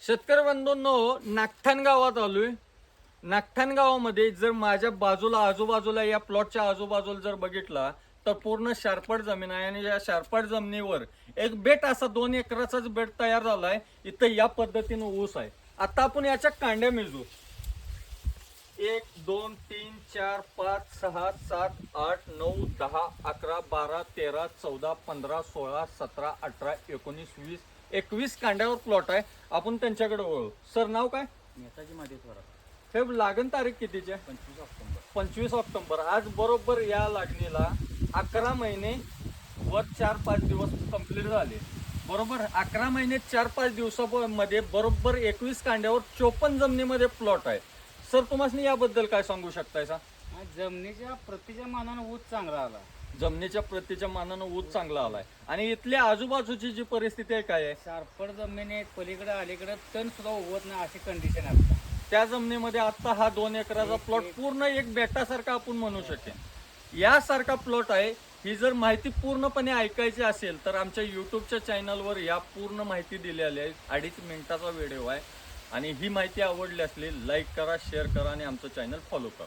शेतकरी बंधूंनो, नागठाण गावात आलोय. नागठाण गावामध्ये जर माझ्या बाजूला आजूबाजूला या प्लॉटच्या आजूबाजूला जर बघितला तर पूर्ण शारपट जमीन आहे आणि या शारपट जमिनीवर एक बेट असा 2 एकराचाच बेट तयार झालाय. इथं या पद्धतीनं ऊस आहे. आता आपण याच्या कांड्या मिळू. 1 2 3 4 5 6 7 8 9 10 11 12 13 14 15 16 17 18 19 20 21 कांड्यावर प्लॉट आहे. आपण त्यांच्याकडे वळू. सर, नाव काय? नेताजी मादेश्वर. हे लागण तारीख कितीची आहे? 25 ऑक्टोबर. 25 ऑक्टोबर. आज बरोबर या लागणीला 11 महिने वर 4-5 दिवस कंप्लीट झाले. बरोबर 11 महिने 4-5 दिवसामध्ये बरोबर 21 कांड्यावर 54 जमिनीमध्ये प्लॉट आहे. सर, तुम्हाला याबद्दल काय सांगू शकताय सा? जमिनीच्या प्रतीच्या मानानं ऊस चांगला आला. जमिनीच्या प्रतीच्या मानानं ऊस चांगला आलाय. आणि इथल्या आजूबाजूची जी परिस्थिती आहे काय आहे? शारपट जमिनीत पलीकडे अलीकडे तण सुद्धा उगवत नाही अशी कंडिशन आहे. त्या जमिनीमध्ये आता हा 2 एकराचा प्लॉट पूर्ण एक बेटासारखा आपण म्हणू शकेन यासारखा प्लॉट आहे. ही जर माहिती पूर्णपणे ऐकायची असेल तर आमच्या युट्यूबच्या चॅनलवर या पूर्ण माहिती दिलेली आहे. 2.5 मिनिटाचा व्हिडिओ आहे. आणि ही माहिती आवडली असली लाईक करा, शेअर करा आणि आमचं चॅनल फॉलो करा.